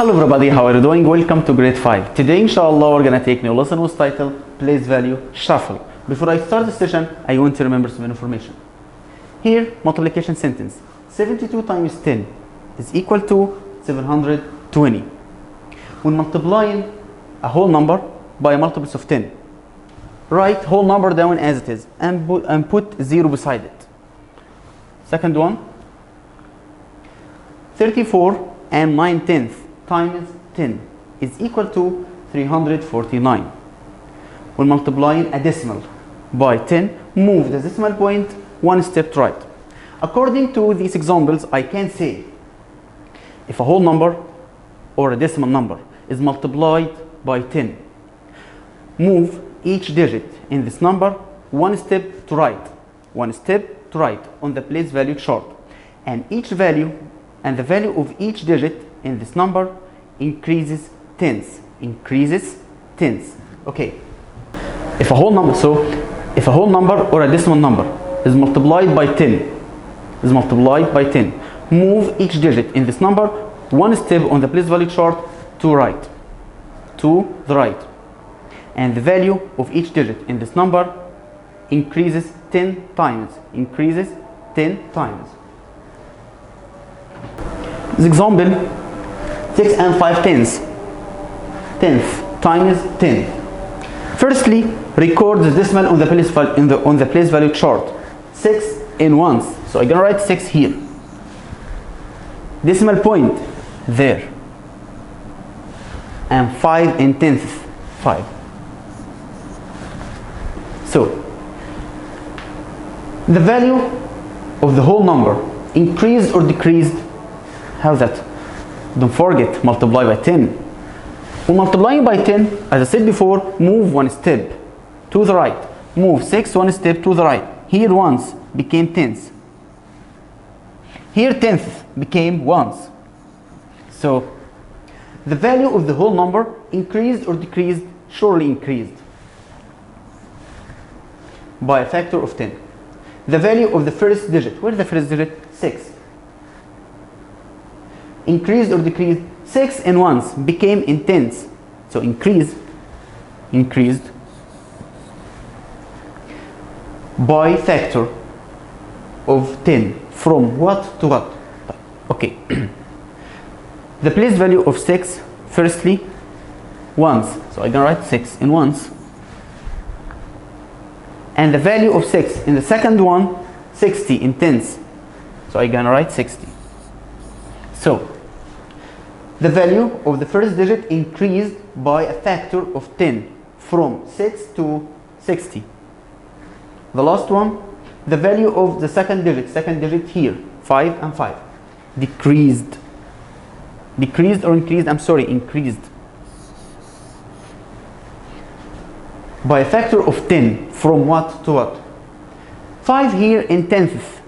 Hello everybody, how are you doing? Welcome to grade 5. Today inshallah we're gonna take new lesson with title Place Value Shuffle. Before I start the session, I want to remember some information. Here, multiplication sentence. 72 times 10 is equal to 720. When multiplying a whole number by multiples of 10, write whole number down as it is and put 0 beside it. Second one, 34 and 9/10 times 10 is equal to 349. When multiplying a decimal by 10, move the decimal point one step to right. According to these examples, I can say if a whole number or a decimal number is multiplied by 10, move each digit in this number one step to right, on the place value chart, and the value of each digit in this number increases tens. Okay, if a whole number or a decimal number is multiplied by 10, move each digit in this number one step on the place value chart to the right, and the value of each digit in this number increases 10 times. This example, 6 and 5/10 times 10. Firstly, record the decimal on the place value chart. 6 in ones, so I'm gonna write 6 here. Decimal point there, and 5 in tenths, 5. So the value of the whole number increased or decreased? How's that? Don't forget, multiply by 10. When multiplying by 10, as I said before, move one step to the right. Move 6 one step to the right. Here ones became tens. Here tenths became ones. So the value of the whole number increased or decreased? Surely increased by a factor of 10. The value of the first digit, where is the first digit? 6. Increased or decreased? 6 in ones became in tens, so increased by factor of 10. From what to what? Okay. The place value of 6, firstly, ones, so I'm gonna write 6 in ones, and the value of 6 in the second one, 60 in tens, so I'm gonna write 60. So the value of the first digit increased by a factor of 10, from 6 to 60. The last one, the value of the second digit here, 5 and 5, decreased or increased? Increased by a factor of 10. From what to what? 5 here in tenths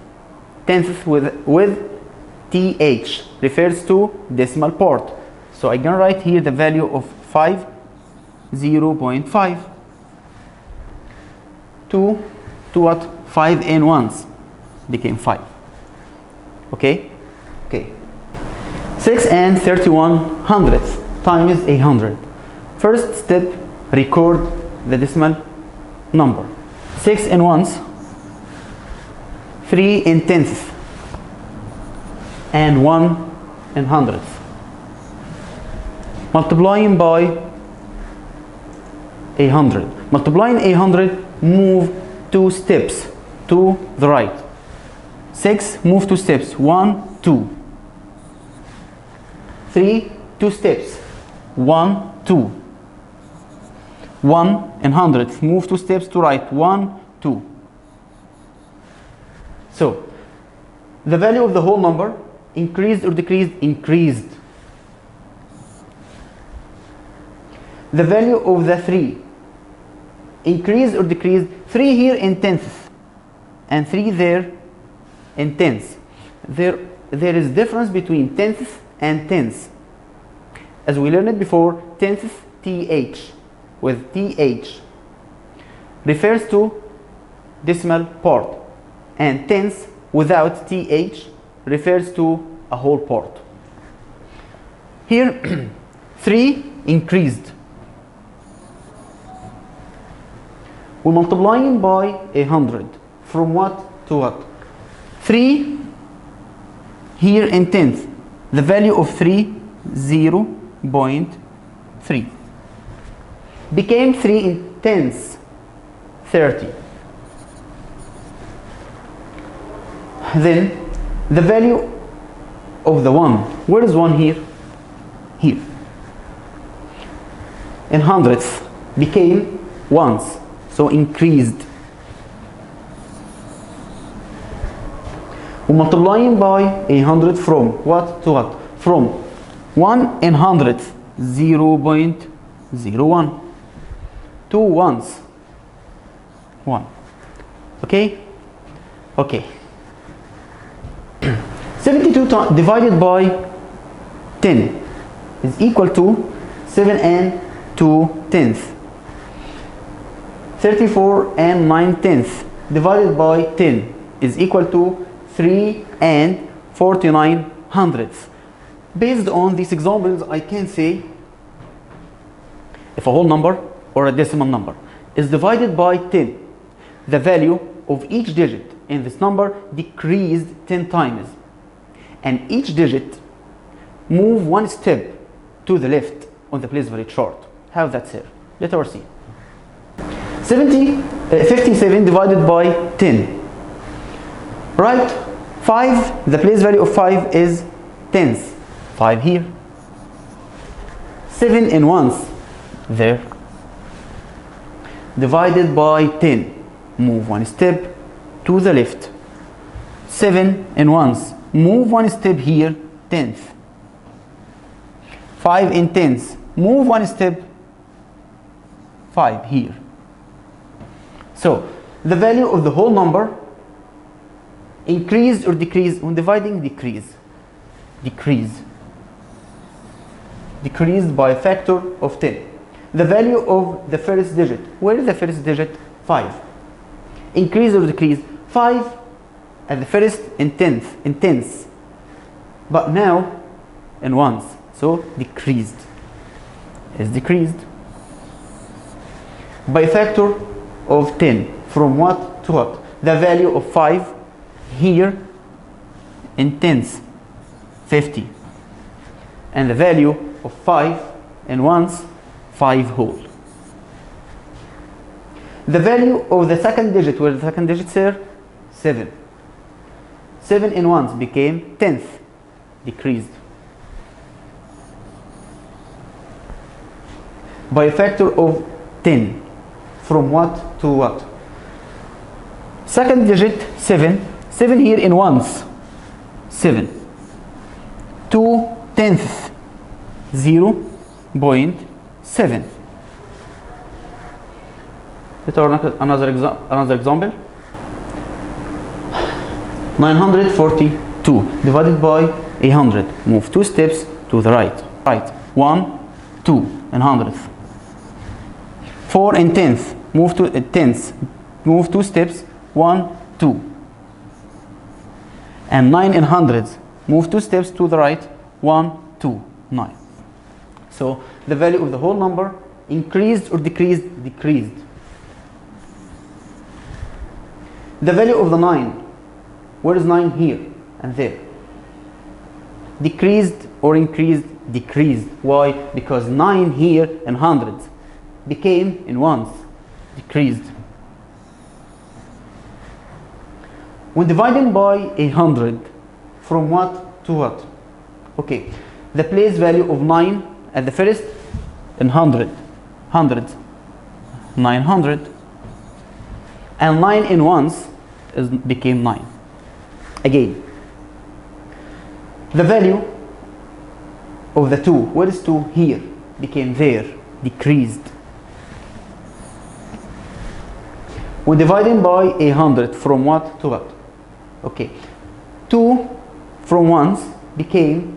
with th refers to decimal part, so I'm gonna write here the value of 5, 0.5 to what? 5 in ones became 5. Okay. 6 and 31 hundredths times 100. First step, record the decimal number. 6 in ones, 3 in tenths, and 1 in hundredths. Multiplying by 100. Multiplying 100, move 2 steps to the right. 6, move 2 steps, 1, 2. 3, 2 steps, 1, 2. 1 in hundredths, move 2 steps to right, 1, 2. So the value of the whole number increased or decreased? Increased. The value of the 3 increased or decreased? 3 here in tenths and 3 there in tens. There is difference between tenths and tens. As we learned before, tenths, th, with th, refers to decimal part, and tens without th refers to a whole part. Here 3 increased. We're multiplying by 100. From what to what? 3 here in tenth. The value of 3, 0.3. Became 3 in tenths, 30. Then the value of the 1. Where is 1 here? Here. In hundredths became ones, so increased. We're multiplying by 100 from what to what? From 1 in hundredth, 0.01. 2 ones, 1. Okay? Okay. 72 divided by 10 is equal to 7 and 2 tenths. 34 and 9 tenths divided by 10 is equal to 3 and 49 hundredths. Based on these examples, I can say if a whole number or a decimal number is divided by 10, the value of each digit in this number decreased 10 times, and each digit move one step to the left on the place value chart. How that's here? Let us see. 57 divided by 10. Right? 5, the place value of 5 is tenths. 5 here. 7 in ones. There. Divided by 10. Move one step to the left. 7 in ones. Move one step here, tenth. 5 in tenths. Move one step, 5 here. So the value of the whole number increased or decreased when dividing? Decrease. Decreased by a factor of 10. The value of the first digit. Where is the first digit? 5. Increase or decrease? 5 at the first in tenths. But now in ones. So decreased. Is decreased by a factor of 10. From what to what? The value of 5 here in tenths, 50. And the value of 5 in ones, 5 whole. The value of the second digit, where the second digit here? 7. 7 in ones became tenth, decreased. By a factor of 10. From what to what? Second digit 7. 7 here in ones. 7. 2 tenths. 0.7. Let's take another example. 942 divided by 100. Move 2 steps to the right. 1, 2 in hundredth. 4 in tenths. Move to tenths. Move 2 steps. 1, 2. And 9 in hundreds. Move 2 steps to the right. 1, 2, 9. So the value of the whole number increased or decreased? Decreased. The value of the 9. Where is 9? Here and there. Decreased or increased? Decreased. Why? Because 9 here in hundreds became in ones. Decreased. When dividing by 100, from what to what? Okay, the place value of 9 at the first in hundreds, 900, and 9 in ones became 9. Again, the value of the 2, where is 2? Here, became there, decreased. When dividing by 100, from what to what? Okay, 2 from ones became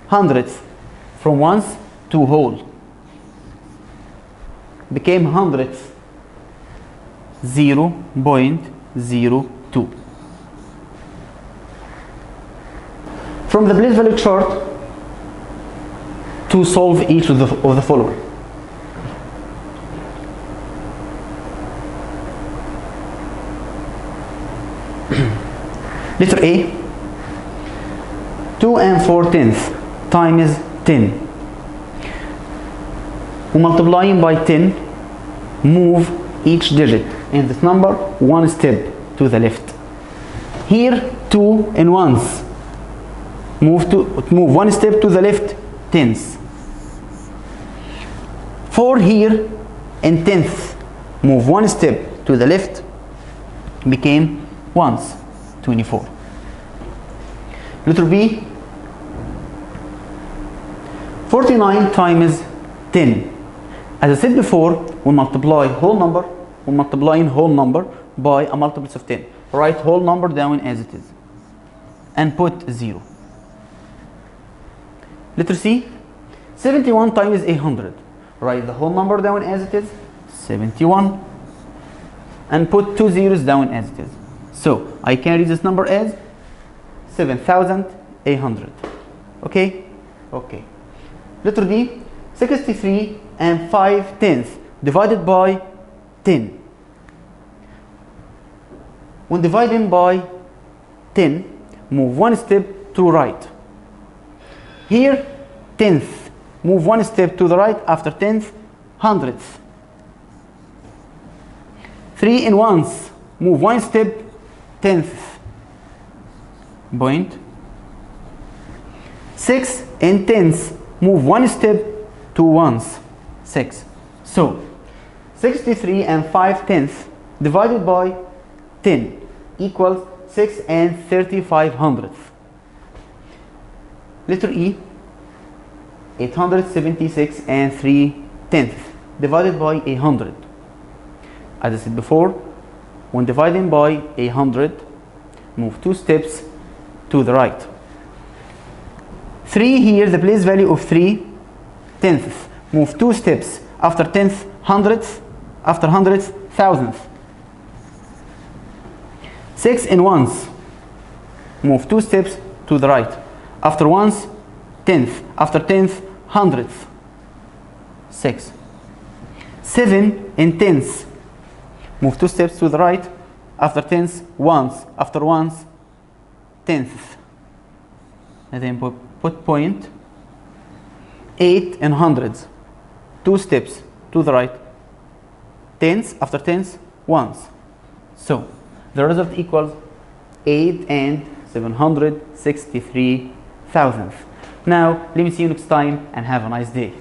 hundredths. From ones to whole became hundredths. 0.02. From the place value chart, to solve each of the following. Letter A, 2 and 4/10 times 10. We're multiplying by 10, move each digit in this number one step to the left. Here 2 and 1s, move one step to the left, tens. 4 here and 10th, move one step to the left, became ones, 24. Letter B, 49 times 10. As I said before, we multiply whole number, we're multiplying whole number by a multiples of 10. Write whole number down as it is and put 0. Letter C, 71 times 800. Write the whole number down as it is, 71, and put 2 zeros down as it is. So I can read this number as 7,800. Okay? Okay. Letter D, 63 and 5/10 divided by 10. When dividing by 10, move one step to right. Here, 10th, move one step to the right. After 10th, hundredth. 3 and 1s, move one step, 10th. Point. 6 and 10s, move one step to 1s, 6. So 63 and 5/10 divided by 10 equals 6 and 3500. Letter E, 876 and 3/10 divided by 100. As I said before, when dividing by 100, move 2 steps to the right. 3 here, the place value of 3/10, move 2 steps. After 10th, hundredth. After hundredth, thousandth. 6 and 1s, move 2 steps to the right. After 1s, 10th. After 10th, hundredth. 6. 7 and 10s, move 2 steps to the right. After 10th, 1s. After 1s, 10th. And then put point. 8 and hundreds, 2 steps to the right. Tens, after tens, ones. So the result equals 8 and 763 thousandth. Now let me see you next time and have a nice day.